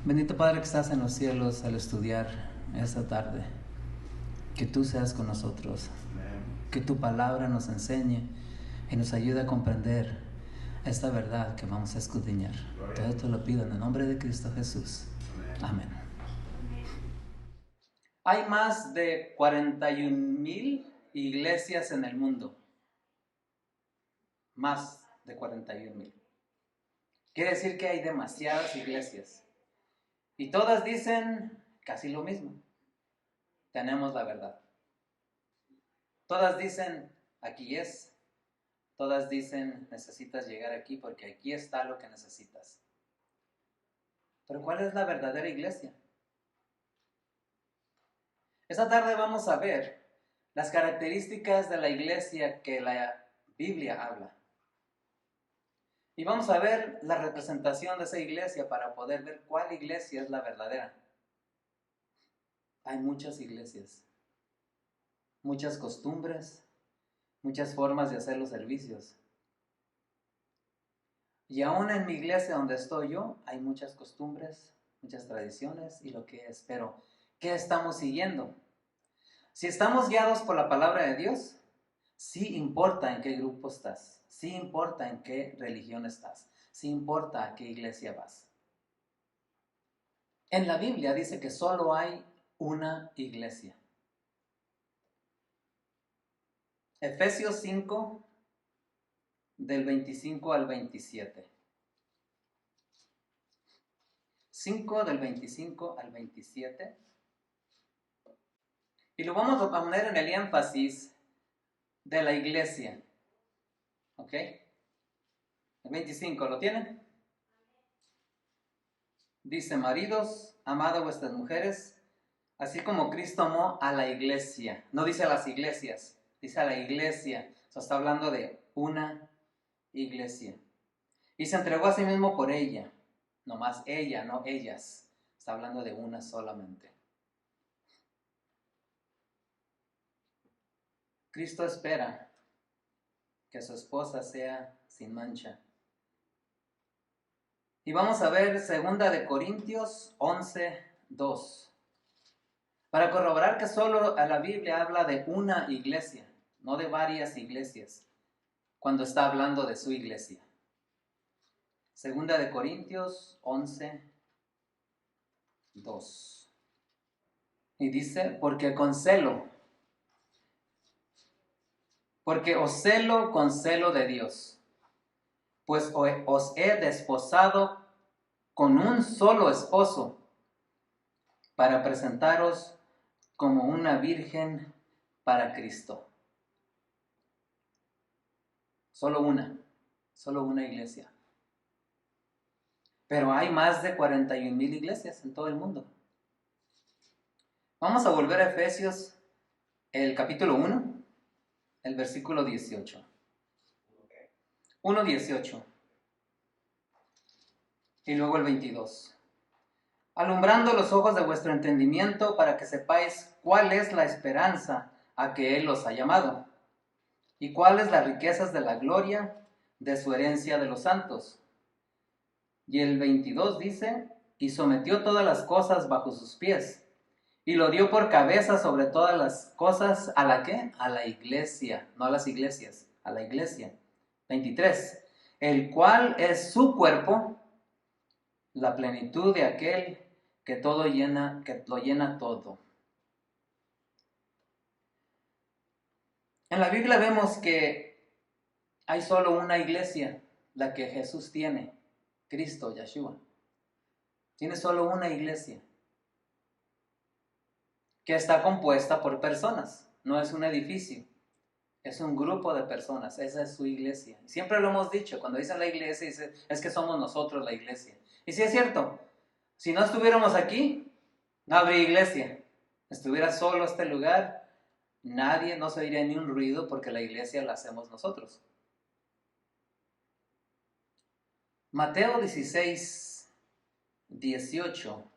Bendito Padre que estás en los cielos, al estudiar esta tarde, que tú seas con nosotros, que tu palabra nos enseñe y nos ayude a comprender esta verdad que vamos a escudriñar. Todo te lo pido en el nombre de Cristo Jesús. Amén. Hay más de 41,000 iglesias en el mundo. Más de 41,000. Quiere decir que hay demasiadas iglesias. Y todas dicen casi lo mismo. Tenemos la verdad. Todas dicen, aquí es. Todas dicen, necesitas llegar aquí porque aquí está lo que necesitas. Pero ¿cuál es la verdadera iglesia? Esta tarde vamos a ver las características de la iglesia que la Biblia habla. Y vamos a ver la representación de esa iglesia para poder ver cuál iglesia es la verdadera. Hay muchas iglesias, muchas costumbres, muchas formas de hacer los servicios. Y aún en mi iglesia donde estoy yo, hay muchas costumbres, muchas tradiciones y lo que es. Pero, ¿qué estamos siguiendo? Si estamos guiados por la palabra de Dios, sí importa en qué grupo estás, sí importa en qué religión estás, sí importa a qué iglesia vas. En la Biblia dice que solo hay una iglesia. Efesios 5, del 25 al 27. 5 del 25 al 27. Y lo vamos a poner en el énfasis de la iglesia. ¿Ok? El 25, ¿lo tienen? Dice, maridos, amad a vuestras mujeres, así como Cristo amó a la iglesia. No dice a las iglesias, dice a la iglesia. O sea, está hablando de una iglesia. Y se entregó a sí mismo por ella. No más ella, no ellas. Está hablando de una solamente. Cristo espera que su esposa sea sin mancha. Y vamos a ver 2 de Corintios 11, 2. Para corroborar que solo la Biblia habla de una iglesia, no de varias iglesias, cuando está hablando de su iglesia. 2 de Corintios 11, 2. Y dice, porque os celo con celo de Dios, pues os he desposado con un solo esposo, para presentaros como una virgen para Cristo. Solo una iglesia. Pero hay más de 41,000 iglesias en todo el mundo. Vamos a volver a Efesios, el capítulo 1, el versículo 18. 1:18. Y luego el 22. Alumbrando los ojos de vuestro entendimiento para que sepáis cuál es la esperanza a que Él os ha llamado, y cuáles las riquezas de la gloria de su herencia de los santos. Y el 22 dice, y sometió todas las cosas bajo sus pies, y lo dio por cabeza sobre todas las cosas, ¿a la qué? A la iglesia, no a las iglesias, a la iglesia. 23, el cual es su cuerpo, la plenitud de aquel que todo llena, que lo llena todo. En la Biblia vemos que hay solo una iglesia, la que Jesús tiene, Cristo, Yeshua. Tiene solo una iglesia, que está compuesta por personas, no es un edificio, es un grupo de personas, esa es su iglesia. Siempre lo hemos dicho, cuando dicen la iglesia, dicen, es que somos nosotros la iglesia. Y sí es cierto, si no estuviéramos aquí, no habría iglesia. Estuviera solo este lugar, nadie, no se oiría ni un ruido porque la iglesia la hacemos nosotros. Mateo 16, 18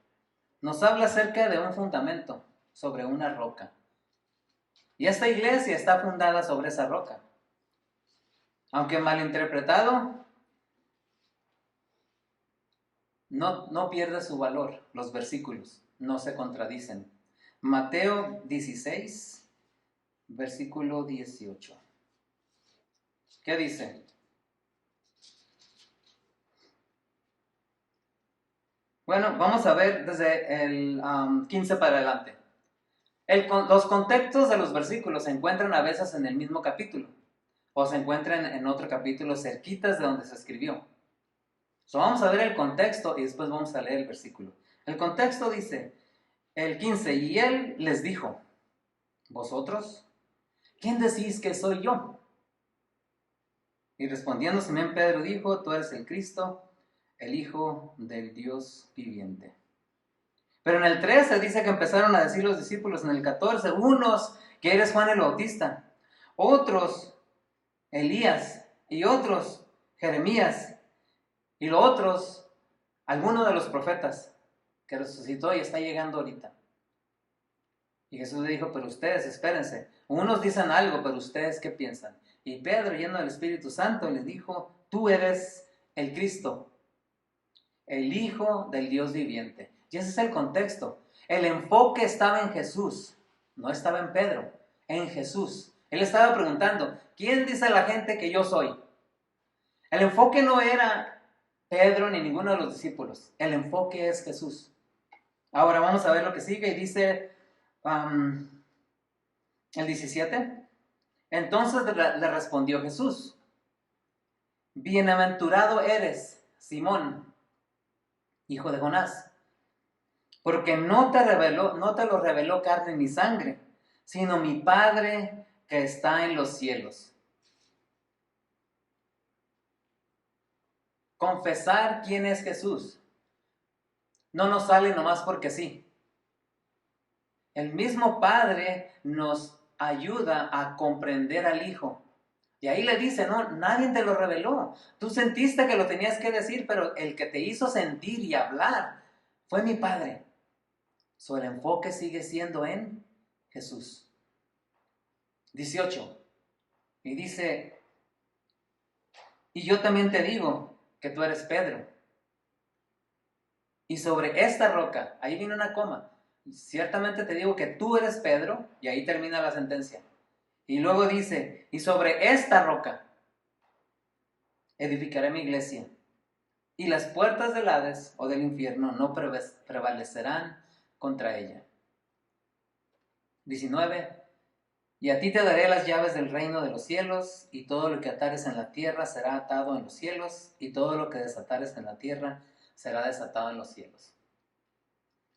nos habla acerca de un fundamento sobre una roca. Y esta iglesia está fundada sobre esa roca. Aunque malinterpretado, no pierde su valor, los versículos no se contradicen. Mateo 16, versículo 18. ¿Qué dice? Bueno, vamos a ver desde el 15 para adelante. Los contextos de los versículos se encuentran a veces en el mismo capítulo o se encuentran en otro capítulo cerquitas de donde se escribió. Vamos a ver el contexto y después vamos a leer el versículo. El contexto dice, el 15, y él les dijo, ¿vosotros? ¿Quién decís que soy yo? Y respondiendo Simón Pedro dijo, tú eres el Cristo, el Hijo del Dios viviente. Pero en el 13 dice que empezaron a decir los discípulos, en el 14, unos que eres Juan el Bautista, otros Elías y otros Jeremías y los otros algunos de los profetas que resucitó y está llegando ahorita. Y Jesús le dijo, pero ustedes espérense, unos dicen algo, pero ustedes ¿qué piensan? Y Pedro, lleno del Espíritu Santo, les dijo, tú eres el Cristo, el Hijo del Dios viviente. Y ese es el contexto. El enfoque estaba en Jesús, no estaba en Pedro, en Jesús. Él estaba preguntando, ¿quién dice la gente que yo soy? El enfoque no era Pedro ni ninguno de los discípulos. El enfoque es Jesús. Ahora vamos a ver lo que sigue y dice el 17. Entonces le respondió Jesús, bienaventurado eres, Simón, hijo de Jonás, porque no te lo reveló carne ni sangre, sino mi Padre que está en los cielos. Confesar quién es Jesús no nos sale nomás porque sí. El mismo Padre nos ayuda a comprender al Hijo. Y ahí le dice, no, nadie te lo reveló. Tú sentiste que lo tenías que decir, pero el que te hizo sentir y hablar fue mi Padre. El enfoque sigue siendo en Jesús. 18. Y dice, y yo también te digo que tú eres Pedro. Y sobre esta roca, ahí viene una coma, ciertamente te digo que tú eres Pedro, y ahí termina la sentencia. Y luego dice, y sobre esta roca edificaré mi iglesia, y las puertas del Hades o del infierno no prevalecerán contra ella. 19. Y a ti te daré las llaves del reino de los cielos, y todo lo que atares en la tierra será atado en los cielos, y todo lo que desatares en la tierra será desatado en los cielos.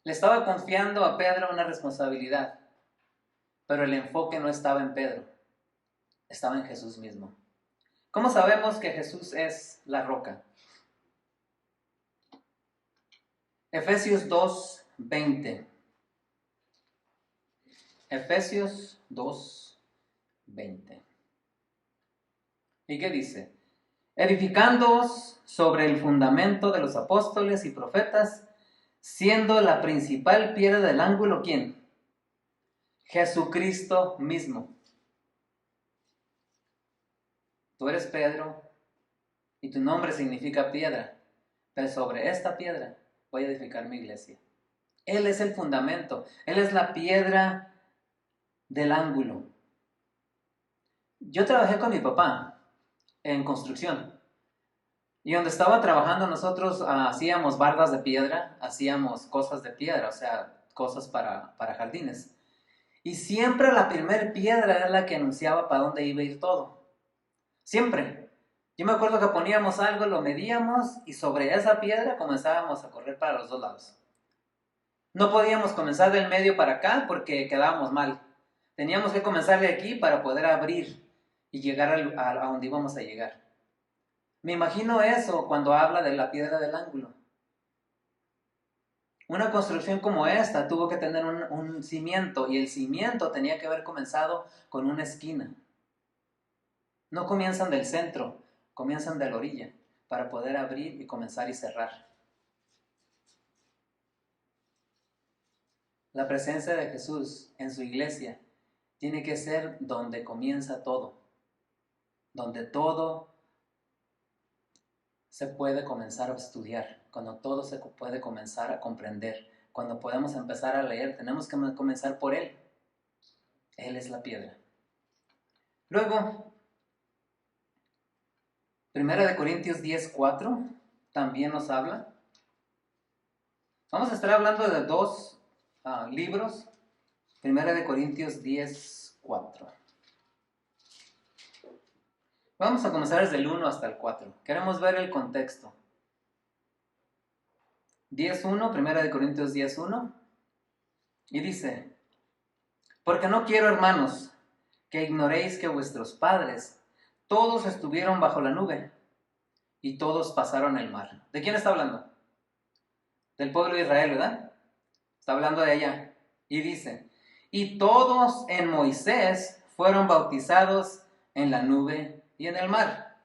Le estaba confiando a Pedro una responsabilidad, pero el enfoque no estaba en Pedro, estaba en Jesús mismo. ¿Cómo sabemos que Jesús es la roca? Efesios 2:20. Efesios 2:20. ¿Y qué dice? Edificándoos sobre el fundamento de los apóstoles y profetas, siendo la principal piedra del ángulo, ¿quién? Jesucristo mismo. Tú eres Pedro y tu nombre significa piedra, pero sobre esta piedra voy a edificar mi iglesia. Él es el fundamento, Él es la piedra del ángulo. Yo trabajé con mi papá en construcción y donde estaba trabajando nosotros hacíamos bardas de piedra, hacíamos cosas de piedra, o sea, cosas para jardines. Y siempre la primera piedra era la que anunciaba para dónde iba a ir todo. Siempre. Yo me acuerdo que poníamos algo, lo medíamos y sobre esa piedra comenzábamos a correr para los dos lados. No podíamos comenzar del medio para acá porque quedábamos mal. Teníamos que comenzar de aquí para poder abrir y llegar a donde íbamos a llegar. Me imagino eso cuando habla de la piedra del ángulo. Una construcción como esta tuvo que tener un cimiento y el cimiento tenía que haber comenzado con una esquina. No comienzan del centro, comienzan de la orilla para poder abrir y comenzar y cerrar. La presencia de Jesús en su iglesia tiene que ser donde comienza todo, donde todo se puede comenzar a estudiar, cuando todo se puede comenzar a comprender, cuando podemos empezar a leer, tenemos que comenzar por Él. Él es la piedra. Luego, 1 Corintios 10:4 también nos habla. Vamos a estar hablando de dos libros. 1 Corintios 10:4. Vamos a comenzar desde el 1 hasta el 4. Queremos ver el contexto. 10:1, 1 Corintios 10:1. Y dice: porque no quiero, hermanos, que ignoréis que vuestros padres todos estuvieron bajo la nube y todos pasaron el mar. ¿De quién está hablando? Del pueblo de Israel, ¿verdad? Está hablando de allá. Y dice: y todos en Moisés fueron bautizados en la nube y en el mar.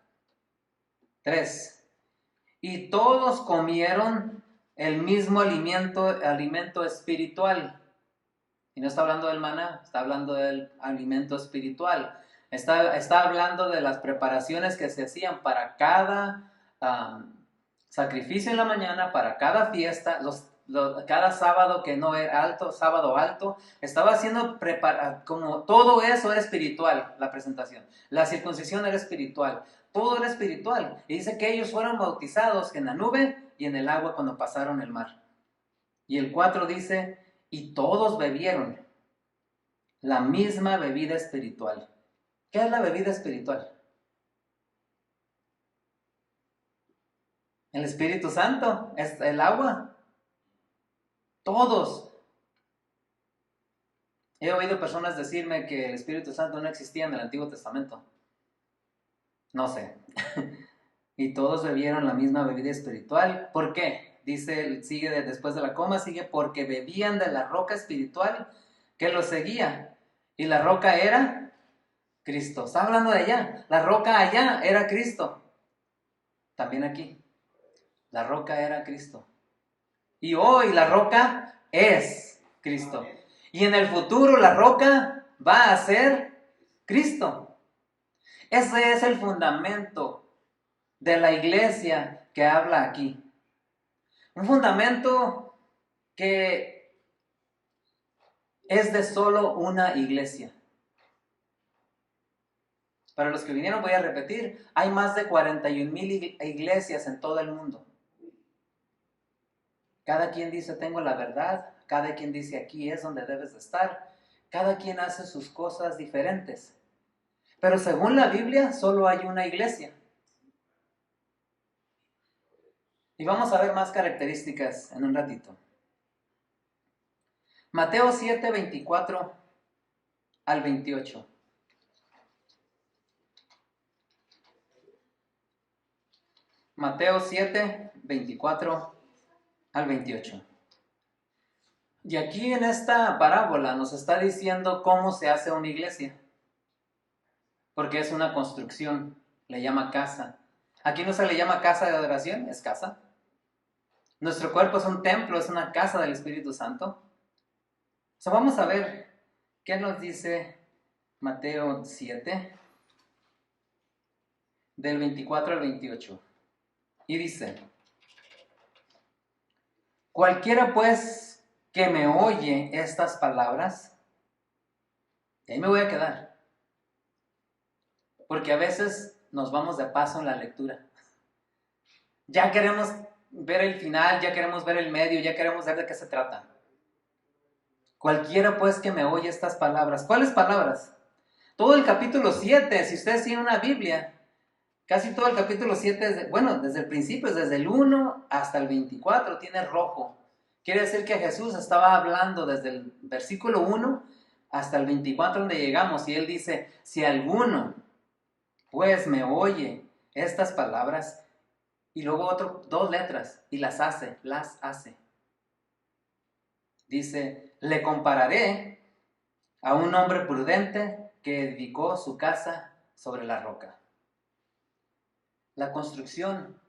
3. Y todos comieron el mismo alimento espiritual. Y no está hablando del maná, está hablando del alimento espiritual. Está hablando de las preparaciones que se hacían para cada sacrificio en la mañana, para cada fiesta, cada sábado que no era alto, sábado alto. Estaba haciendo como todo eso era espiritual, la presentación. La circuncisión era espiritual, todo era espiritual. Y dice que ellos fueron bautizados en la nube y en el agua cuando pasaron el mar. Y el 4 dice: y todos bebieron la misma bebida espiritual. ¿Qué es la bebida espiritual? El Espíritu Santo, es el agua. Todos. He oído personas decirme que el Espíritu Santo no existía en el Antiguo Testamento. No sé. Y todos bebieron la misma bebida espiritual. ¿Por qué? Dice, sigue después de la coma, sigue: porque bebían de la roca espiritual que los seguía. Y la roca era Cristo. Está hablando de allá. La roca allá era Cristo. También aquí. La roca era Cristo. Y hoy la roca es Cristo. Y en el futuro la roca va a ser Cristo. Ese es el fundamento de la iglesia que habla aquí. Un fundamento que es de solo una iglesia. Para los que vinieron voy a repetir, hay más de 41,000 iglesias en todo el mundo. Cada quien dice: tengo la verdad. Cada quien dice: aquí es donde debes de estar. Cada quien hace sus cosas diferentes. Pero según la Biblia, solo hay una iglesia. Y vamos a ver más características en un ratito. Mateo 7, 24 al 28. Mateo 7, 24 al 28. Y aquí en esta parábola nos está diciendo cómo se hace una iglesia. Porque es una construcción, le llama casa. Aquí no se le llama casa de adoración, es casa. Nuestro cuerpo es un templo, es una casa del Espíritu Santo. Vamos a ver qué nos dice Mateo 7, del 24 al 28. Y dice: cualquiera pues que me oye estas palabras, y ahí me voy a quedar, porque a veces nos vamos de paso en la lectura. Ya queremos ver el final, ya queremos ver el medio, ya queremos ver de qué se trata. Cualquiera pues que me oye estas palabras. ¿Cuáles palabras? Todo el capítulo 7, si ustedes tienen una Biblia, casi todo el capítulo 7, desde el principio, desde el 1 hasta el 24, tiene rojo. Quiere decir que Jesús estaba hablando desde el versículo 1 hasta el 24 donde llegamos. Y Él dice: si alguno pues me oye estas palabras, y luego dos letras, y las hace. Dice: le compararé a un hombre prudente que edificó su casa sobre la roca. La construcción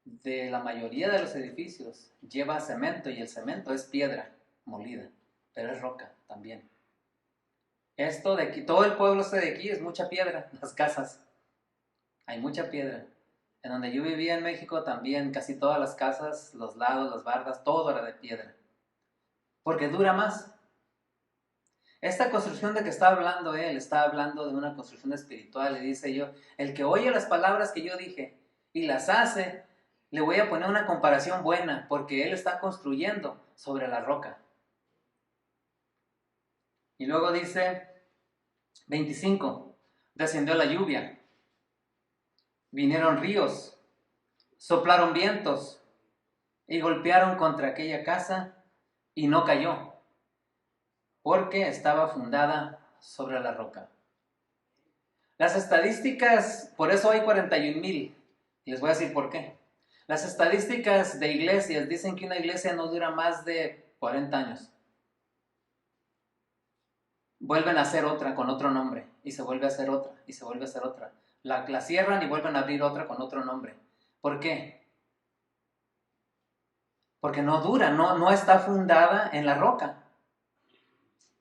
de la mayoría de los edificios lleva cemento, y el cemento es piedra molida, pero es roca también. Esto de aquí, todo el pueblo de aquí es mucha piedra, las casas, hay mucha piedra. En donde yo vivía en México también casi todas las casas, los lados, las bardas, todo era de piedra. Porque dura más. Esta construcción de que está hablando él, está hablando de una construcción espiritual. Y dice yo, el que oye las palabras que yo dije y las hace, le voy a poner una comparación buena, porque él está construyendo sobre la roca. Y luego dice 25, descendió la lluvia, vinieron ríos, soplaron vientos y golpearon contra aquella casa y no cayó, porque estaba fundada sobre la roca. Las estadísticas, por eso hay 41,000, y les voy a decir por qué. Las estadísticas de iglesias dicen que una iglesia no dura más de 40 años. Vuelven a hacer otra con otro nombre, y se vuelve a hacer otra, y se vuelve a hacer otra. La cierran y vuelven a abrir otra con otro nombre. ¿Por qué? Porque no dura, no está fundada en la roca.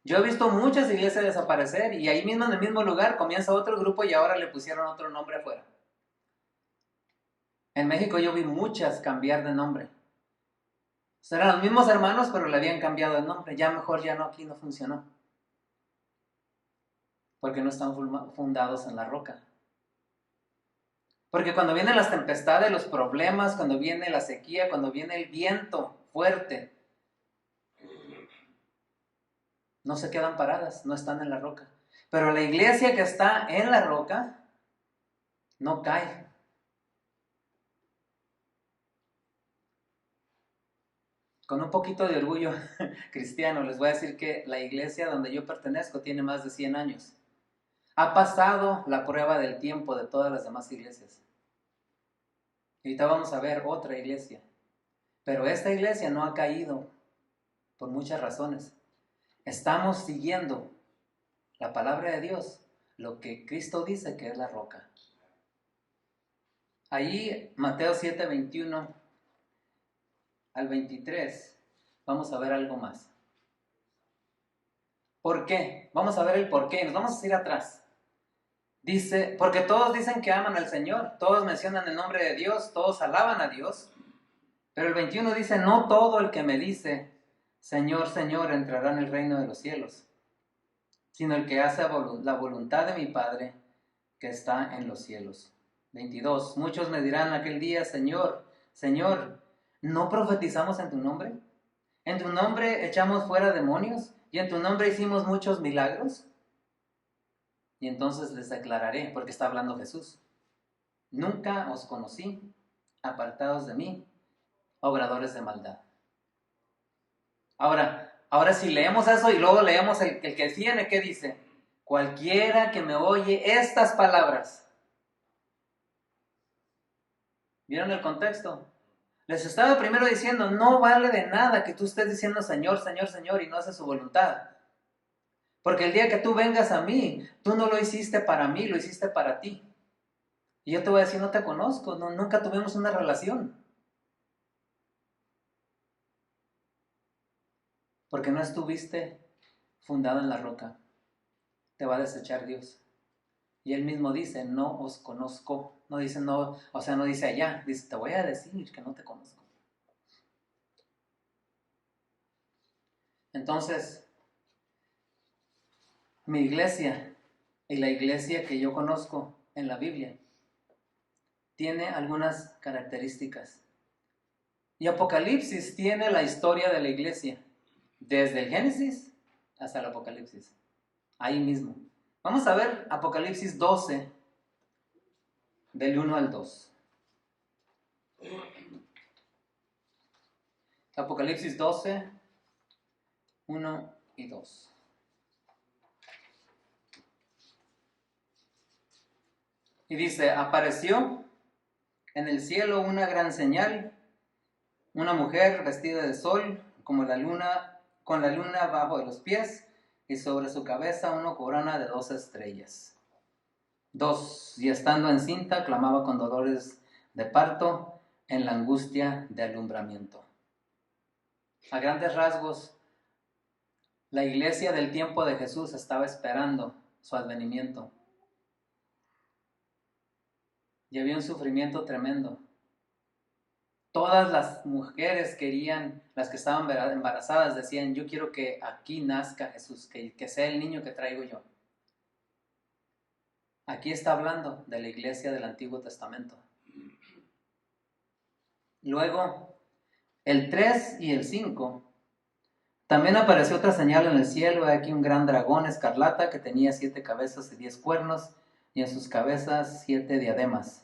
Yo he visto muchas iglesias desaparecer y ahí mismo en el mismo lugar comienza otro grupo y ahora le pusieron otro nombre afuera. En México yo vi muchas cambiar de nombre. Eran los mismos hermanos, pero le habían cambiado el nombre. Ya mejor, ya no, aquí no funcionó. Porque no están fundados en la roca. Porque cuando vienen las tempestades, los problemas, cuando viene la sequía, cuando viene el viento fuerte, no se quedan paradas, no están en la roca. Pero la iglesia que está en la roca no cae. Con un poquito de orgullo cristiano les voy a decir que la iglesia donde yo pertenezco tiene más de 100 años. Ha pasado la prueba del tiempo de todas las demás iglesias. Y ahorita vamos a ver otra iglesia. Pero esta iglesia no ha caído por muchas razones. Estamos siguiendo la palabra de Dios, lo que Cristo dice que es la roca. Ahí, Mateo 7, 21 al 23, vamos a ver algo más. ¿Por qué? Vamos a ver el por qué. Nos vamos a ir atrás. Dice, porque todos dicen que aman al Señor, todos mencionan el nombre de Dios, todos alaban a Dios. Pero el 21 dice, no todo el que me dice, Señor, Señor, entrará en el reino de los cielos, sino el que hace la voluntad de mi Padre que está en los cielos. 22, muchos me dirán aquel día, Señor, Señor, ¿no profetizamos en tu nombre? ¿En tu nombre echamos fuera demonios? ¿Y en tu nombre hicimos muchos milagros? Y entonces les declararé, porque está hablando Jesús, nunca os conocí, apartados de mí, obradores de maldad. Ahora si leemos eso y luego leemos el que tiene, ¿qué dice? Cualquiera que me oye estas palabras. ¿Vieron el contexto? Les estaba primero diciendo, no vale de nada que tú estés diciendo Señor, Señor, Señor y no haces su voluntad. Porque el día que tú vengas a mí, tú no lo hiciste para mí, lo hiciste para ti. Y yo te voy a decir, no te conozco, nunca tuvimos una relación. Porque no estuviste fundado en la roca. Te va a desechar Dios. Y él mismo dice, no os conozco. No dice no, o sea, no dice allá, dice, te voy a decir que no te conozco. Entonces, mi iglesia y la iglesia que yo conozco en la Biblia tiene algunas características. Y Apocalipsis tiene la historia de la iglesia, desde el Génesis hasta el Apocalipsis. Ahí mismo. Vamos a ver Apocalipsis 12, del 1 al 2. Apocalipsis 12, 1 y 2. Y dice, apareció en el cielo una gran señal, una mujer vestida de sol, como la luna, con la luna bajo de los pies, y sobre su cabeza una corona de 12 estrellas. 2. Y estando encinta, clamaba con dolores de parto, en la angustia de alumbramiento. A grandes rasgos, la iglesia del tiempo de Jesús estaba esperando su advenimiento. y había un sufrimiento tremendo. Todas las mujeres querían, las que estaban embarazadas, decían, yo quiero que aquí nazca Jesús, que sea el niño que traigo yo. Aquí está hablando de la iglesia del Antiguo Testamento. Luego, el 3 y el 5, también apareció otra señal en el cielo, aquí un gran dragón escarlata que tenía 7 cabezas y 10 cuernos, y en sus cabezas 7 diademas.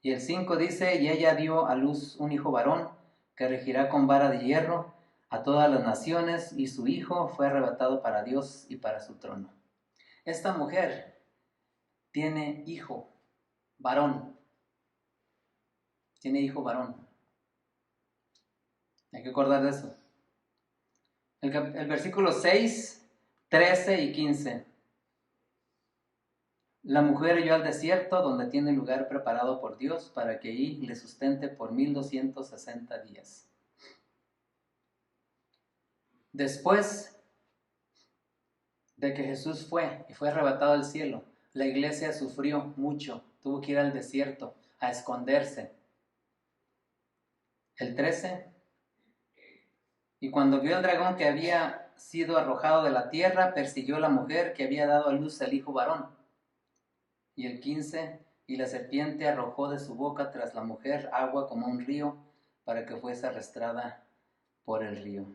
Y el 5 dice, y ella dio a luz un hijo varón, que regirá con vara de hierro a todas las naciones, y su hijo fue arrebatado para Dios y para su trono. Esta mujer tiene hijo varón. Tiene hijo varón. Hay que acordar de eso. El versículo 6, 13 y 15. La mujer huyó al desierto, donde tiene lugar preparado por Dios, para que ahí le sustente por 1260 días. Después de que Jesús fue y fue arrebatado al cielo, la iglesia sufrió mucho, tuvo que ir al desierto a esconderse. El 13. Y cuando vio el dragón que había sido arrojado de la tierra, persiguió a la mujer que había dado a luz al hijo varón. Y el 15, y la serpiente arrojó de su boca tras la mujer agua como un río, para que fuese arrastrada por el río.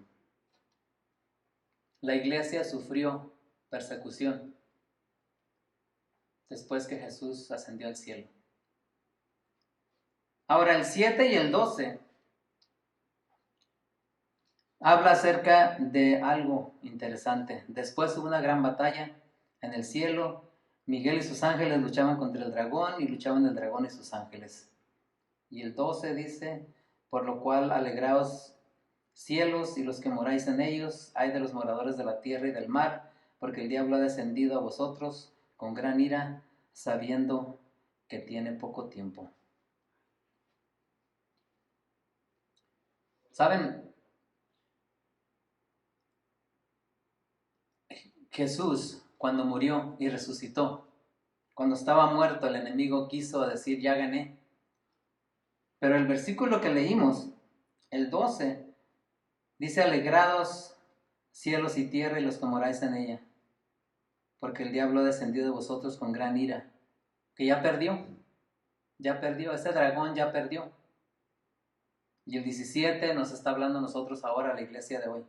La iglesia sufrió persecución después que Jesús ascendió al cielo. Ahora el 7 y el 12 habla acerca de algo interesante. Después hubo una gran batalla en el cielo. Miguel y sus ángeles luchaban contra el dragón y luchaban el dragón y sus ángeles. Y el 12 dice, por lo cual alegraos cielos y los que moráis en ellos, ay de los moradores de la tierra y del mar, porque el diablo ha descendido a vosotros con gran ira, sabiendo que tiene poco tiempo. ¿Saben? Jesús, cuando murió y resucitó, cuando estaba muerto, el enemigo quiso decir, ya gané. Pero el versículo que leímos, el 12, dice, alegrados cielos y tierra y los que moráis en ella, porque el diablo ha descendido de vosotros con gran ira, que ya perdió, ese dragón ya perdió. Y el 17 nos está hablando a nosotros ahora, la iglesia de hoy.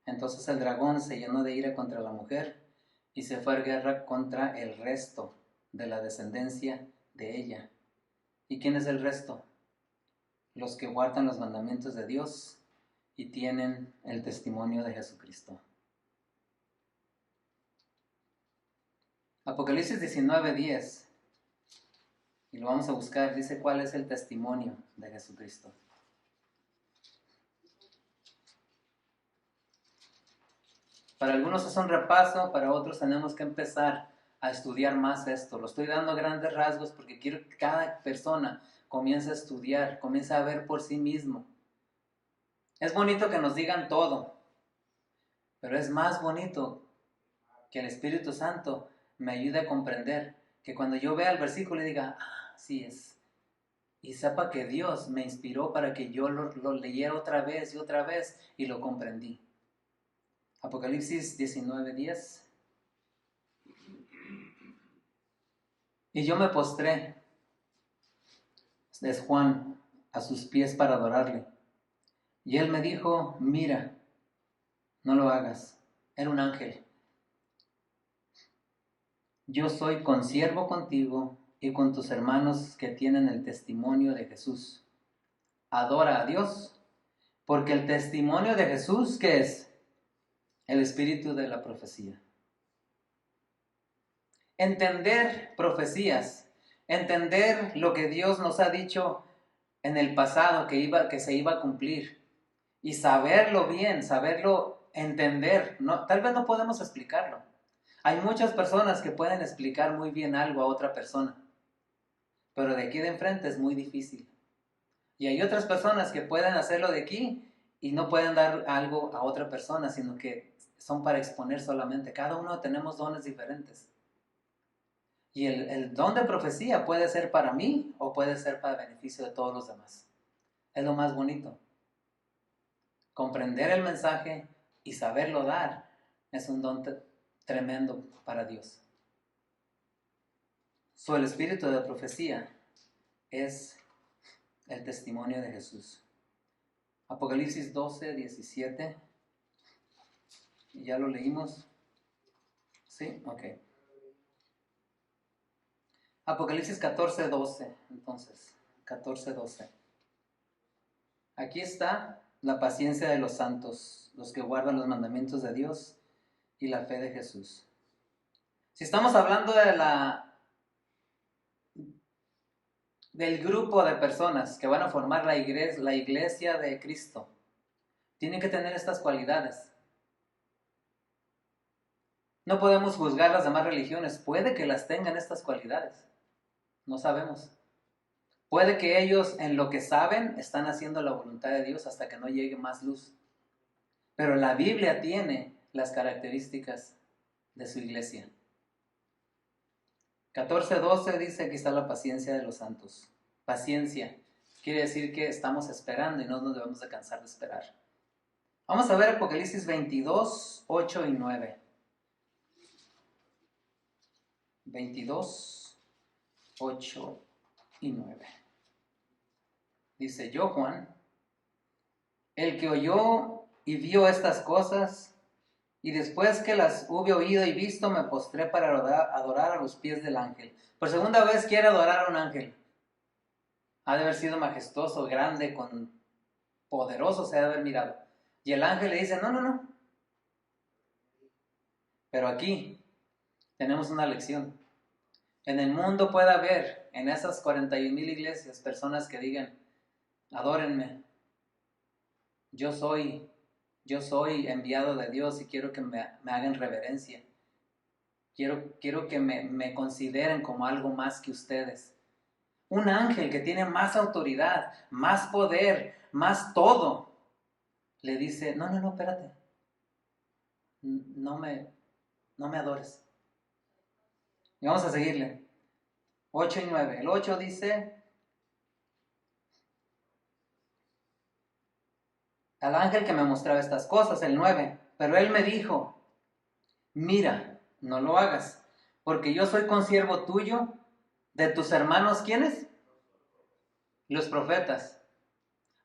Entonces el dragón se llenó de ira contra la mujer y se fue a guerra contra el resto de la descendencia de ella. ¿Y quién es el resto? Los que guardan los mandamientos de Dios y tienen el testimonio de Jesucristo. Apocalipsis 19:10, y lo vamos a buscar, dice cuál es el testimonio de Jesucristo. Para algunos es un repaso, para otros tenemos que empezar a estudiar más esto. Lo estoy dando a grandes rasgos porque quiero que cada persona comience a estudiar, comience a ver por sí mismo. Es bonito que nos digan todo, pero es más bonito que el Espíritu Santo me ayude a comprender, que cuando yo vea el versículo y diga, sí es, y sepa que Dios me inspiró para que yo lo leyera otra vez y lo comprendí. Apocalipsis 19:10. Y yo me postré, es Juan, a sus pies para adorarle. Y él me dijo, mira, no lo hagas. Era un ángel. Yo soy consiervo contigo y con tus hermanos que tienen el testimonio de Jesús. Adora a Dios, porque el testimonio de Jesús, ¿qué es? El espíritu de la profecía. Entender profecías, entender lo que Dios nos ha dicho en el pasado que se iba a cumplir y saberlo bien, saberlo entender. No, tal vez no podemos explicarlo. Hay muchas personas que pueden explicar muy bien algo a otra persona, pero de aquí de enfrente es muy difícil. Y hay otras personas que pueden hacerlo de aquí y no pueden dar algo a otra persona, sino que son para exponer solamente. Cada uno tenemos dones diferentes. Y el don de profecía puede ser para mí o puede ser para beneficio de todos los demás. Es lo más bonito. Comprender el mensaje y saberlo dar es un don tremendo para Dios. El espíritu de profecía es el testimonio de Jesús. Apocalipsis 12, 17. ¿Ya lo leímos? ¿Sí? Ok. Apocalipsis 14, 12. Entonces, 14, 12. Aquí está la paciencia de los santos, los que guardan los mandamientos de Dios y la fe de Jesús. Si estamos hablando del grupo de personas que van a formar la iglesia de Cristo, tienen que tener estas cualidades. No podemos juzgar las demás religiones. Puede que las tengan estas cualidades. No sabemos. Puede que ellos en lo que saben están haciendo la voluntad de Dios hasta que no llegue más luz. Pero la Biblia tiene las características de su iglesia. 14:12 dice, aquí está la paciencia de los santos. Paciencia quiere decir que estamos esperando y no nos debemos de cansar de esperar. Vamos a ver Apocalipsis 22, 8 y 9. 22, 8 y 9. Dice, yo, Juan, el que oyó y vio estas cosas, y después que las hube oído y visto, me postré para adorar a los pies del ángel. Por segunda vez quiere adorar a un ángel. Ha de haber sido majestuoso, grande, poderoso se ha de haber mirado. Y el ángel le dice, no, no, no. Pero aquí tenemos una lección. En el mundo puede haber, en esas 41,000 iglesias, personas que digan, adórenme. Yo soy enviado de Dios y quiero que me hagan reverencia. Quiero que me consideren como algo más que ustedes. Un ángel que tiene más autoridad, más poder, más todo, le dice, no, no, no, espérate. No me adores. Y vamos a seguirle. 8 y 9. El 8 dice, al ángel que me mostraba estas cosas, el 9, pero él me dijo, mira, no lo hagas, porque yo soy consiervo tuyo, de tus hermanos, ¿quiénes? Los profetas.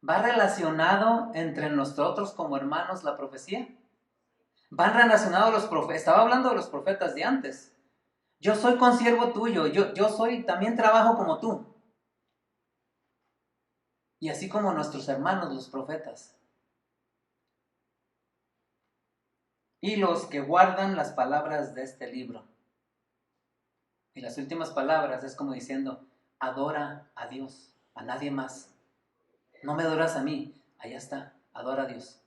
¿Va relacionado entre nosotros como hermanos la profecía? ¿Van relacionados los profetas? Estaba hablando de los profetas de antes. Yo soy consiervo tuyo, también trabajo como tú. Y así como nuestros hermanos, los profetas. Y los que guardan las palabras de este libro. Y las últimas palabras es como diciendo, adora a Dios, a nadie más. No me adoras a mí, allá está, adora a Dios.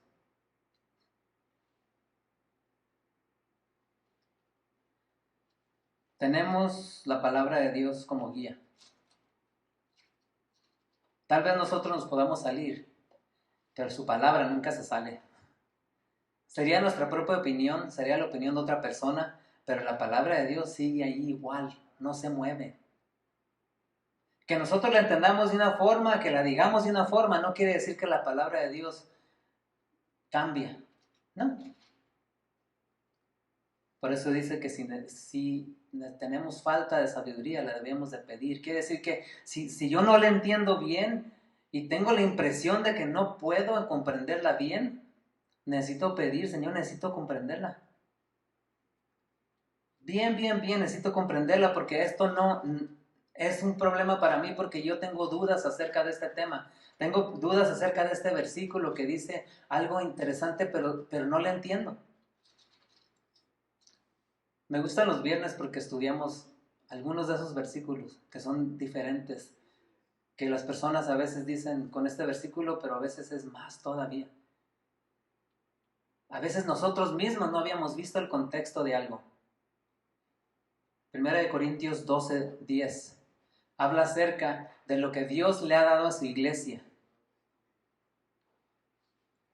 Tenemos la palabra de Dios como guía. Tal vez nosotros nos podamos salir, pero su palabra nunca se sale. Sería nuestra propia opinión, sería la opinión de otra persona, pero la palabra de Dios sigue ahí igual, no se mueve. Que nosotros la entendamos de una forma, que la digamos de una forma, no quiere decir que la palabra de Dios cambia, ¿no? Por eso dice que si tenemos falta de sabiduría, la debemos de pedir. Quiere decir que si yo no la entiendo bien y tengo la impresión de que no puedo comprenderla bien, necesito pedir, Señor, necesito comprenderla. Bien, necesito comprenderla porque esto no es un problema para mí porque yo tengo dudas acerca de este tema. Tengo dudas acerca de este versículo que dice algo interesante, pero no lo entiendo. Me gustan los viernes porque estudiamos algunos de esos versículos que son diferentes, que las personas a veces dicen con este versículo, pero a veces es más todavía. A veces nosotros mismos no habíamos visto el contexto de algo. 1 Corintios 12:10 habla acerca de lo que Dios le ha dado a su iglesia.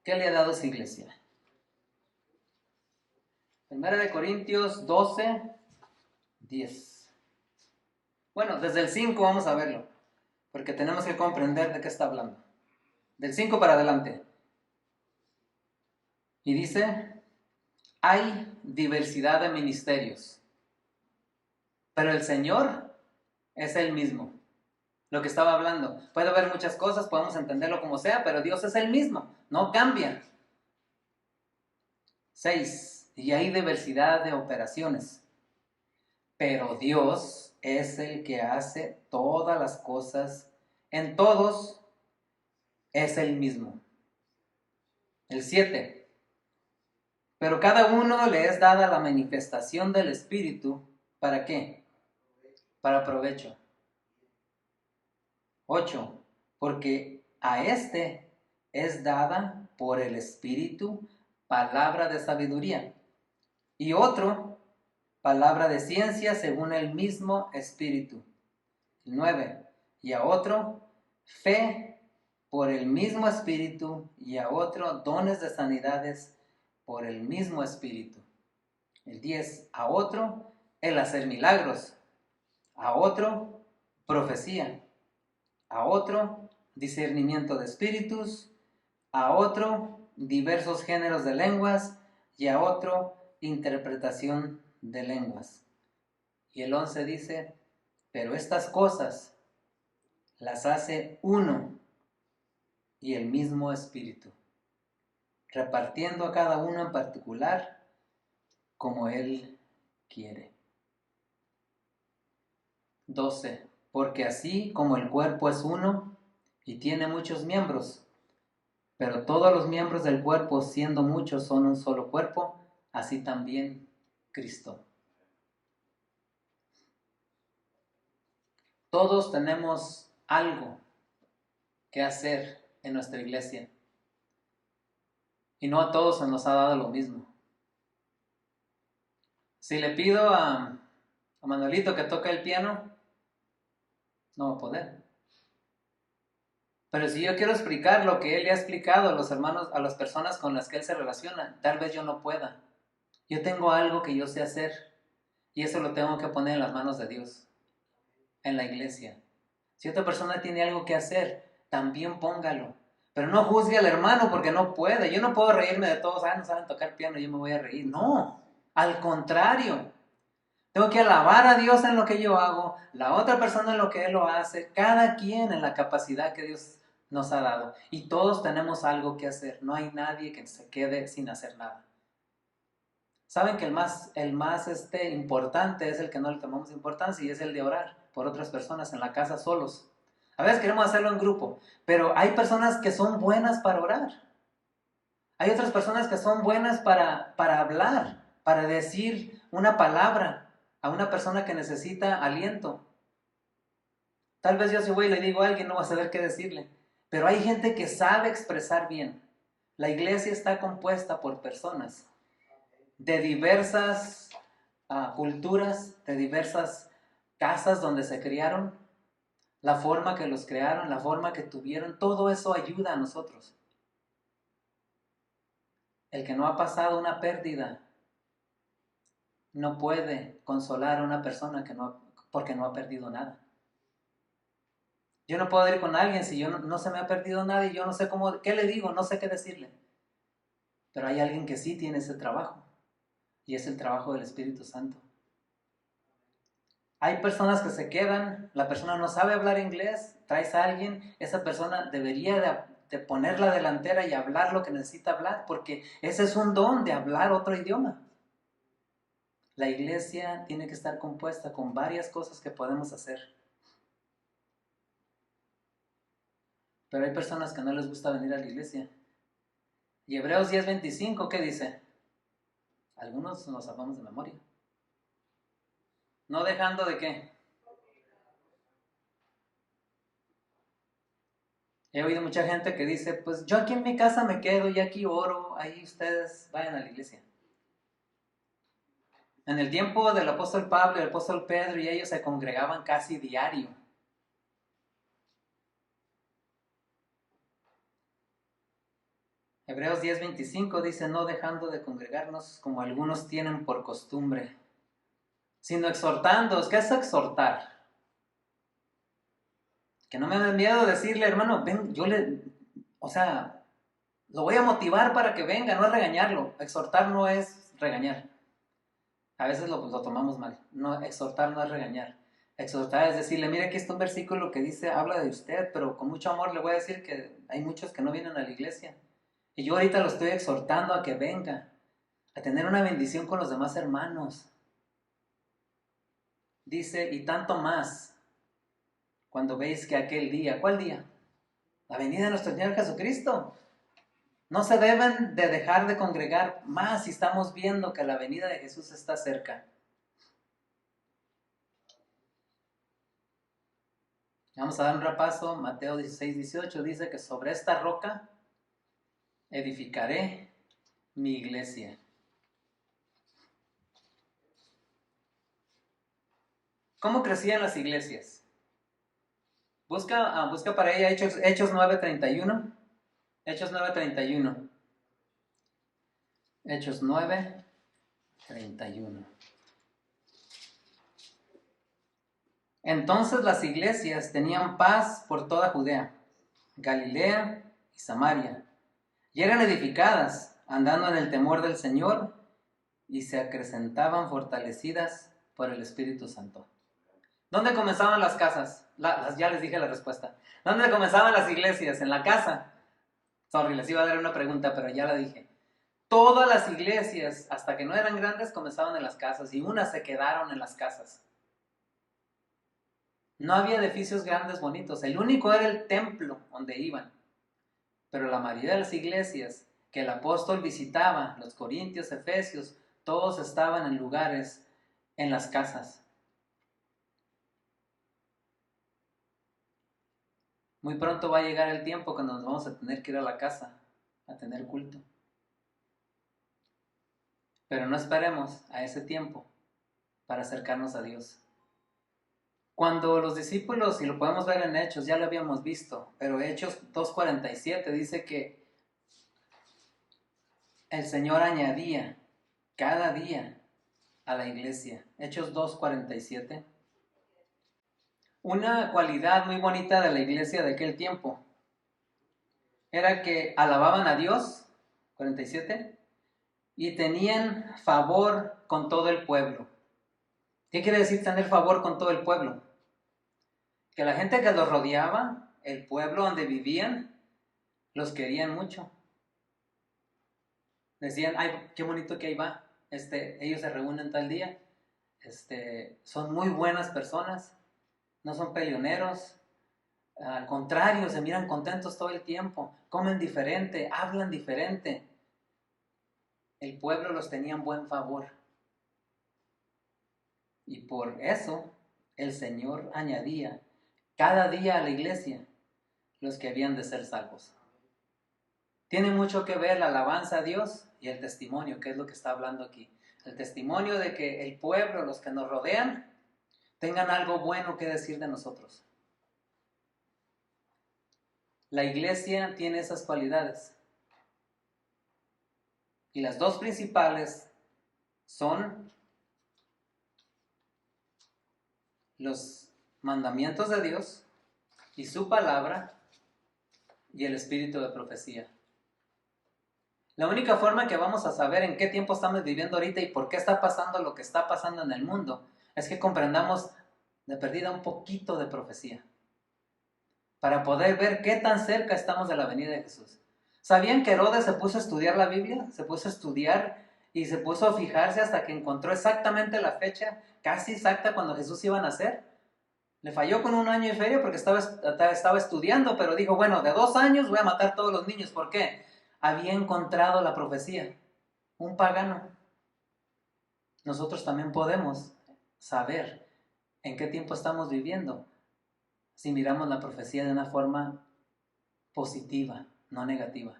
¿Qué le ha dado a su iglesia? 1 Corintios 12:10. Bueno, desde el 5 vamos a verlo, porque tenemos que comprender de qué está hablando. Del 5 para adelante. Y dice, hay diversidad de ministerios, pero el Señor es el mismo. Lo que estaba hablando. Puede haber muchas cosas, podemos entenderlo como sea, pero Dios es el mismo, no cambia. 6. Y hay diversidad de operaciones, pero Dios es el que hace todas las cosas. En todos es el mismo. El 7. Pero cada uno le es dada la manifestación del Espíritu. ¿Para qué? Para provecho. 8. Porque a este es dada por el Espíritu palabra de sabiduría, y otro palabra de ciencia según el mismo Espíritu. 9. Y a otro fe por el mismo Espíritu, y a otro dones de sanidades por el mismo Espíritu. El 10. A otro el hacer milagros, a otro profecía, a otro discernimiento de espíritus, a otro diversos géneros de lenguas, y a otro interpretación de lenguas. Y el 11 dice, pero estas cosas las hace uno y el mismo Espíritu, repartiendo a cada uno en particular como Él quiere. 12. Porque así como el cuerpo es uno y tiene muchos miembros, pero todos los miembros del cuerpo, siendo muchos, son un solo cuerpo, así también Cristo. Todos tenemos algo que hacer en nuestra iglesia. Y no a todos se nos ha dado lo mismo. Si le pido a Manuelito que toque el piano, no va a poder. Pero si yo quiero explicar lo que él le ha explicado a los hermanos, a las personas con las que él se relaciona, tal vez yo no pueda. Yo tengo algo que yo sé hacer y eso lo tengo que poner en las manos de Dios, en la iglesia. Si otra persona tiene algo que hacer, también póngalo. Pero no juzgue al hermano porque no puede. Yo no puedo reírme de todos, no saben tocar piano, yo me voy a reír. No, al contrario. Tengo que alabar a Dios en lo que yo hago, la otra persona en lo que Él lo hace, cada quien en la capacidad que Dios nos ha dado. Y todos tenemos algo que hacer. No hay nadie que se quede sin hacer nada. Saben que el más importante es el que no le tomamos importancia y es el de orar por otras personas en la casa solos. A veces queremos hacerlo en grupo, pero hay personas que son buenas para orar. Hay otras personas que son buenas para hablar, para decir una palabra a una persona que necesita aliento. Tal vez yo si voy y le digo a alguien no va a saber qué decirle, pero hay gente que sabe expresar bien. La iglesia está compuesta por personas de diversas culturas, de diversas casas donde se criaron, la forma que los crearon, la forma que tuvieron, todo eso ayuda a nosotros. El que no ha pasado una pérdida no puede consolar a una persona porque no ha perdido nada. Yo no puedo ir con alguien si yo no se me ha perdido nada y yo no sé qué le digo, no sé qué decirle. Pero hay alguien que sí tiene ese trabajo y es el trabajo del Espíritu Santo. Hay personas que se quedan, la persona no sabe hablar inglés, traes a alguien, esa persona debería de poner la delantera y hablar lo que necesita hablar, porque ese es un don de hablar otro idioma. La iglesia tiene que estar compuesta con varias cosas que podemos hacer. Pero hay personas que no les gusta venir a la iglesia. Y Hebreos 10:25, ¿qué dice? Algunos nos sabemos de memoria. No dejando de qué. He oído mucha gente que dice, pues yo aquí en mi casa me quedo y aquí oro, ahí ustedes vayan a la iglesia. En el tiempo del apóstol Pablo y el apóstol Pedro y ellos se congregaban casi diario. Hebreos 10:25 dice, no dejando de congregarnos como algunos tienen por costumbre, sino exhortándoos. ¿Qué es exhortar? Que no me dé miedo decirle, hermano, ven, o sea, lo voy a motivar para que venga, no es regañarlo. Exhortar no es regañar. A veces lo tomamos mal. No, exhortar no es regañar. Exhortar es decirle, mire, aquí está un versículo que dice, habla de usted, pero con mucho amor le voy a decir que hay muchos que no vienen a la iglesia. Y yo ahorita lo estoy exhortando a que venga, a tener una bendición con los demás hermanos. Dice, y tanto más, cuando veis que aquel día, ¿cuál día? La venida de nuestro Señor Jesucristo. No se deben de dejar de congregar más si estamos viendo que la venida de Jesús está cerca. Vamos a dar un repaso. Mateo 16:18 dice que sobre esta roca edificaré mi iglesia. ¿Cómo crecían las iglesias? Busca para ella Hechos 9:31. Hechos 9:31. Hechos 9:31. Entonces las iglesias tenían paz por toda Judea, Galilea y Samaria, y eran edificadas, andando en el temor del Señor, y se acrecentaban fortalecidas por el Espíritu Santo. ¿Dónde comenzaban las casas? Ya les dije la respuesta. ¿Dónde comenzaban las iglesias? En la casa. Sorry, les iba a dar una pregunta, pero ya la dije. Todas las iglesias, hasta que no eran grandes, comenzaban en las casas, y unas se quedaron en las casas. No había edificios grandes bonitos, el único era el templo donde iban. Pero la mayoría de las iglesias que el apóstol visitaba, los corintios, efesios, todos estaban en lugares, en las casas. Muy pronto va a llegar el tiempo cuando nos vamos a tener que ir a la casa a tener culto. Pero no esperemos a ese tiempo para acercarnos a Dios. Cuando los discípulos, y lo podemos ver en Hechos, ya lo habíamos visto, pero Hechos 2:47 dice que el Señor añadía cada día a la iglesia. Hechos 2:47. Una cualidad muy bonita de la iglesia de aquel tiempo era que alababan a Dios, 47, y tenían favor con todo el pueblo. ¿Qué quiere decir tener favor con todo el pueblo? Que la gente que los rodeaba, el pueblo donde vivían, los querían mucho. Decían, ay, qué bonito que ahí va. Ellos se reúnen tal día. Son muy buenas personas. No son peleoneros. Al contrario, se miran contentos todo el tiempo. Comen diferente, hablan diferente. El pueblo los tenía en buen favor. Y por eso el Señor añadía cada día a la iglesia los que habían de ser salvos. Tiene mucho que ver la alabanza a Dios y el testimonio, que es lo que está hablando aquí. El testimonio de que el pueblo, los que nos rodean, tengan algo bueno que decir de nosotros. La iglesia tiene esas cualidades. Y las dos principales son los mandamientos de Dios y su palabra y el espíritu de profecía. La única forma que vamos a saber en qué tiempo estamos viviendo ahorita y por qué está pasando lo que está pasando en el mundo es que comprendamos de perdida un poquito de profecía para poder ver qué tan cerca estamos de la venida de Jesús. ¿Sabían que Herodes se puso a estudiar la Biblia? Se puso a estudiar y se puso a fijarse hasta que encontró exactamente la fecha, casi exacta cuando Jesús iba a nacer. Le falló con 1 año y feria porque estaba estudiando, pero dijo, bueno, de 2 años voy a matar todos los niños. ¿Por qué? Había encontrado la profecía. Un pagano. Nosotros también podemos saber en qué tiempo estamos viviendo si miramos la profecía de una forma positiva, no negativa.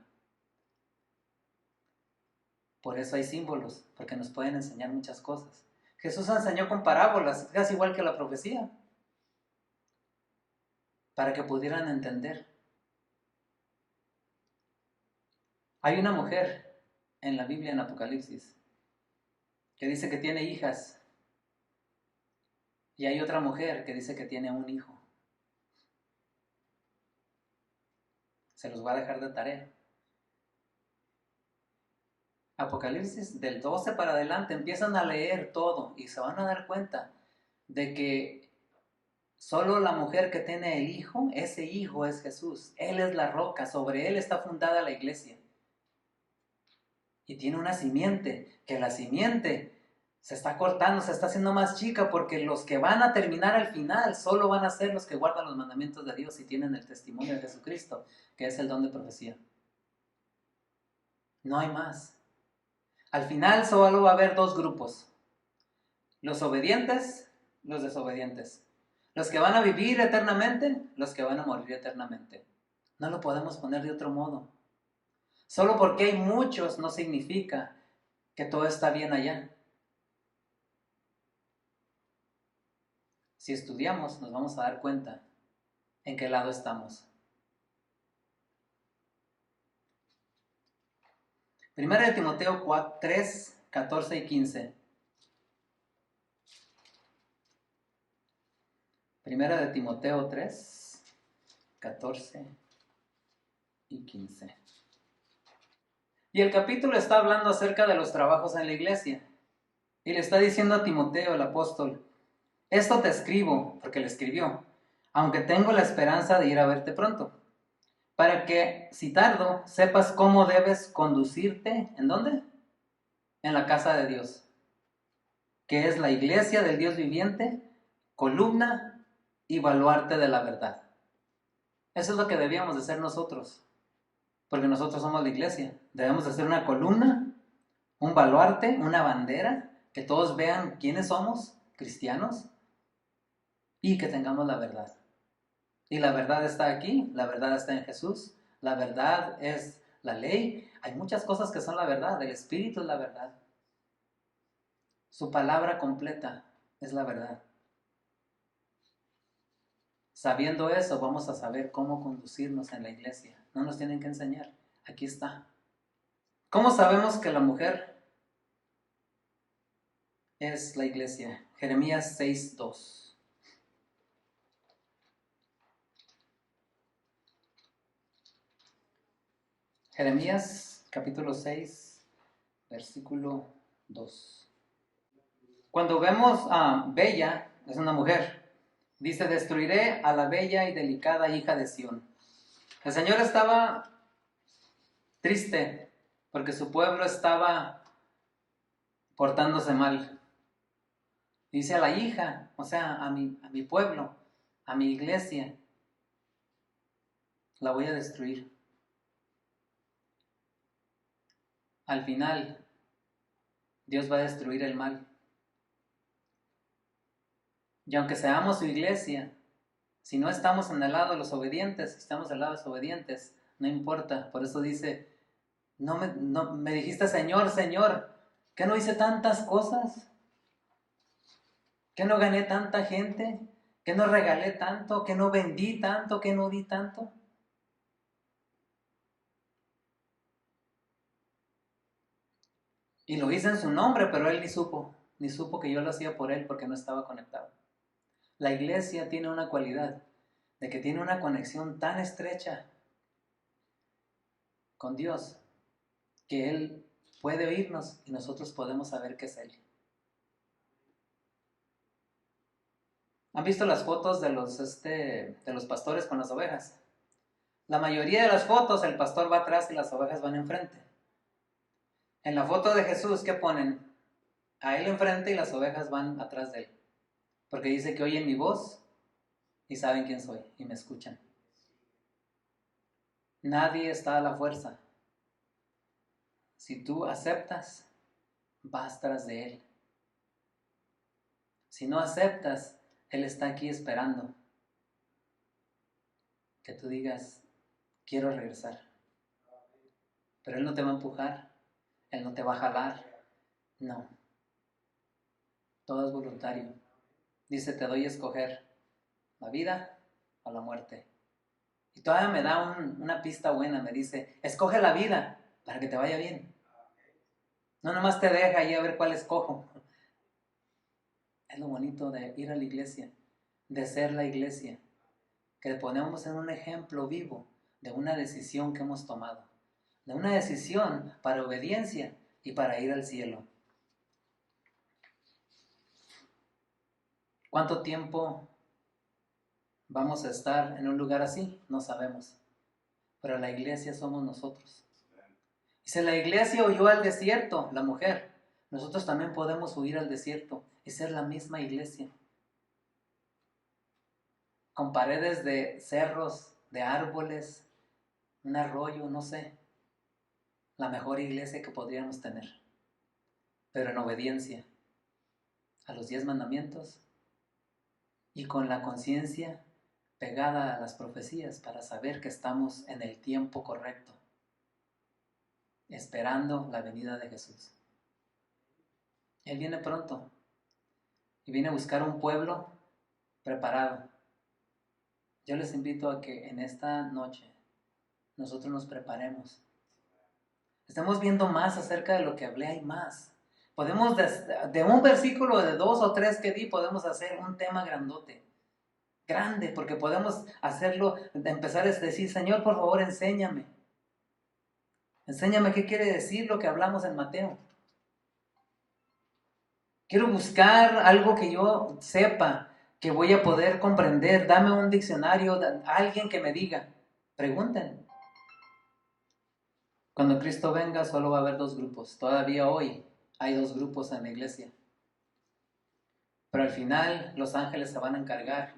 Por eso hay símbolos, porque nos pueden enseñar muchas cosas. Jesús enseñó con parábolas, casi igual que la profecía, para que pudieran entender. Hay una mujer en la Biblia, en Apocalipsis, que dice que tiene hijas, y hay otra mujer que dice que tiene un hijo. Se los voy a dejar de tarea. Apocalipsis del 12 para adelante, empiezan a leer todo y se van a dar cuenta de que solo la mujer que tiene el hijo, ese hijo es Jesús. Él es la roca, sobre él está fundada la iglesia. Y tiene una simiente, que la simiente se está cortando, se está haciendo más chica, porque los que van a terminar al final solo van a ser los que guardan los mandamientos de Dios y tienen el testimonio de Jesucristo, que es el don de profecía. No hay más. Al final solo va a haber dos grupos: los obedientes, los desobedientes. Los que van a vivir eternamente, los que van a morir eternamente. No lo podemos poner de otro modo. Solo porque hay muchos no significa que todo está bien allá. Si estudiamos, nos vamos a dar cuenta en qué lado estamos. Primera de Timoteo 3, 14 y 15. Primera de Timoteo 3, 14 y 15. Y el capítulo está hablando acerca de los trabajos en la iglesia. Y le está diciendo a Timoteo, el apóstol: esto te escribo, porque le escribió, aunque tengo la esperanza de ir a verte pronto, para que, si tardo, sepas cómo debes conducirte. ¿En dónde? En la casa de Dios, que es la iglesia del Dios viviente, columna y baluarte de la verdad. Eso es lo que debíamos de ser nosotros, porque nosotros somos la iglesia. Debemos de ser una columna, un baluarte, una bandera, que todos vean quiénes somos, cristianos, y que tengamos la verdad. Y la verdad está aquí, la verdad está en Jesús, la verdad es la ley. Hay muchas cosas que son la verdad, el Espíritu es la verdad. Su palabra completa es la verdad. Sabiendo eso, vamos a saber cómo conducirnos en la iglesia. No nos tienen que enseñar, aquí está. ¿Cómo sabemos que la mujer es la iglesia? Jeremías 6:2. Jeremías capítulo 6, versículo 2. Cuando vemos a Bella, es una mujer, dice: destruiré a la bella y delicada hija de Sión. El Señor estaba triste porque su pueblo estaba portándose mal. Dice: a la hija, o sea, a mi pueblo, a mi iglesia, la voy a destruir. Al final, Dios va a destruir el mal. Y aunque seamos su iglesia, si no estamos en el lado de los obedientes, si estamos al lado de los obedientes, no importa. Por eso dice: no me dijiste Señor, Señor, ¿que no hice tantas cosas? ¿Que no gané tanta gente? ¿Que no regalé tanto? ¿Que no vendí tanto? ¿Que no di tanto? Y lo hice en su nombre, pero él ni supo que yo lo hacía por él, porque no estaba conectado. La iglesia tiene una cualidad de que tiene una conexión tan estrecha con Dios que Él puede oírnos y nosotros podemos saber que es Él. ¿Han visto las fotos de los pastores con las ovejas? La mayoría de las fotos el pastor va atrás y las ovejas van enfrente. En la foto de Jesús, ¿qué ponen? A Él enfrente y las ovejas van atrás de Él. Porque dice que oyen mi voz y saben quién soy y me escuchan. Nadie está a la fuerza. Si tú aceptas, vas tras de Él. Si no aceptas, Él está aquí esperando que tú digas: quiero regresar. Pero Él no te va a empujar, Él no te va a jalar. No. Todo es voluntario. Dice: te doy a escoger la vida o la muerte. Y todavía me da una pista buena. Me dice: escoge la vida para que te vaya bien. No nomás te deja ahí a ver cuál escojo. Es lo bonito de ir a la iglesia, de ser la iglesia, que ponemos en un ejemplo vivo de una decisión que hemos tomado, de una decisión para obediencia y para ir al cielo. ¿Cuánto tiempo vamos a estar en un lugar así? No sabemos. Pero la iglesia somos nosotros. Y si la iglesia huyó al desierto, la mujer, nosotros también podemos huir al desierto y ser la misma iglesia. Con paredes de cerros, de árboles, un arroyo, no sé. La mejor iglesia que podríamos tener. Pero en obediencia a los 10 mandamientos y con la conciencia pegada a las profecías para saber que estamos en el tiempo correcto, esperando la venida de Jesús. Él viene pronto y viene a buscar un pueblo preparado. Yo les invito a que en esta noche nosotros nos preparemos. Estamos viendo más acerca de lo que hablé, hay más. Podemos, de un versículo de 2 o 3 que di, podemos hacer un tema grandote. Grande, porque podemos hacerlo, empezar a decir, Señor, por favor, enséñame. Enséñame qué quiere decir lo que hablamos en Mateo. Quiero buscar algo que yo sepa, que voy a poder comprender. Dame un diccionario, alguien que me diga. Pregunten. Cuando Cristo venga solo va a haber 2 grupos. Todavía hoy hay 2 grupos en la iglesia. Pero al final los ángeles se van a encargar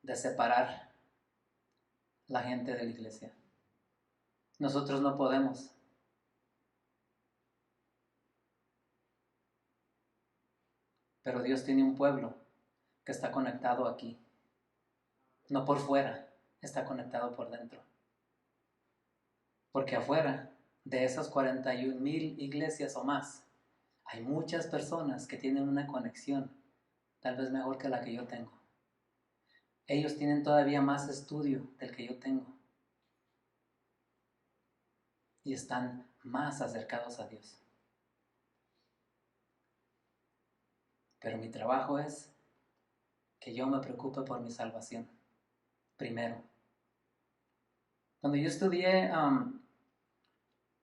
de separar la gente de la iglesia. Nosotros no podemos. Pero Dios tiene un pueblo que está conectado aquí. No por fuera, está conectado por dentro. Porque afuera de esas 41,000 iglesias o más, hay muchas personas que tienen una conexión, tal vez mejor que la que yo tengo. Ellos tienen todavía más estudio del que yo tengo. Y están más acercados a Dios. Pero mi trabajo es que yo me preocupe por mi salvación. Primero. Cuando yo estudié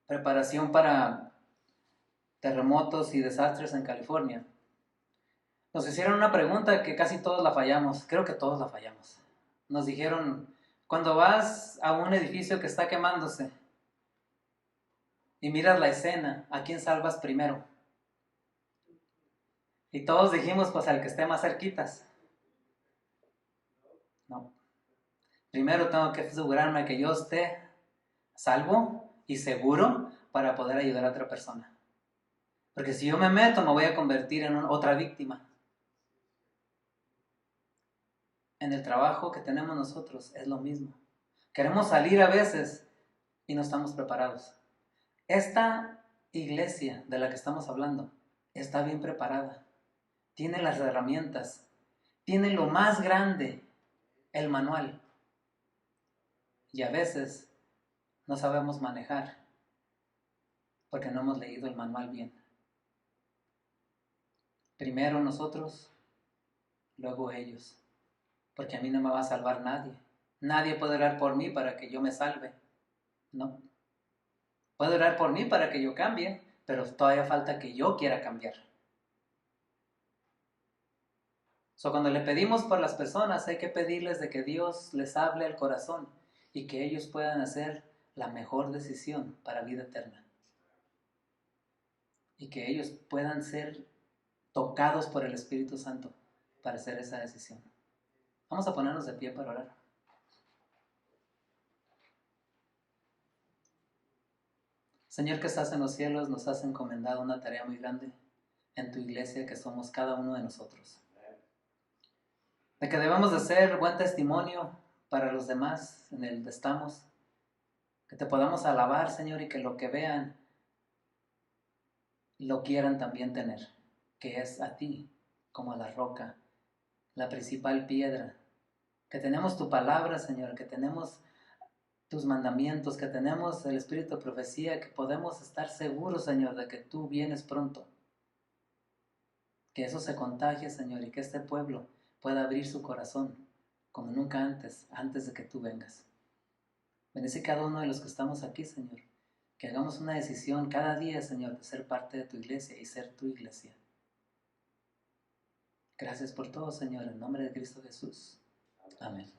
preparación para terremotos y desastres en California, nos hicieron una pregunta que casi todos la fallamos. Creo que todos la fallamos. Nos dijeron, cuando vas a un edificio que está quemándose y miras la escena, ¿a quién salvas primero? Y todos dijimos, pues al que esté más cerquitas. No. Primero tengo que asegurarme que yo esté salvo y seguro para poder ayudar a otra persona. Porque si yo me meto, me voy a convertir en otra víctima. En el trabajo que tenemos nosotros es lo mismo. Queremos salir a veces y no estamos preparados. Esta iglesia de la que estamos hablando está bien preparada. Tiene las herramientas. Tiene lo más grande, el manual. Y a veces no sabemos manejar porque no hemos leído el manual bien. Primero nosotros, luego ellos. Porque a mí no me va a salvar nadie. Nadie puede orar por mí para que yo me salve. No. Puede orar por mí para que yo cambie, pero todavía falta que yo quiera cambiar. Cuando le pedimos por las personas, hay que pedirles de que Dios les hable al corazón y que ellos puedan hacer la mejor decisión para vida eterna. Y que ellos puedan ser tocados por el Espíritu Santo para hacer esa decisión. Vamos a ponernos de pie para orar. Señor que estás en los cielos, nos has encomendado una tarea muy grande en tu iglesia que somos cada uno de nosotros. De que debemos de ser buen testimonio para los demás en el que estamos. Que te podamos alabar, Señor, y que lo que vean lo quieran también tener. Que es a ti como la roca, la principal piedra. Que tenemos tu palabra, Señor, que tenemos tus mandamientos, que tenemos el espíritu de profecía, que podemos estar seguros, Señor, de que tú vienes pronto. Que eso se contagie, Señor, y que este pueblo pueda abrir su corazón como nunca antes de que tú vengas. Bendice cada uno de los que estamos aquí, Señor. Que hagamos una decisión cada día, Señor, de ser parte de tu iglesia y ser tu iglesia. Gracias por todo, Señor, en nombre de Cristo Jesús. Amén.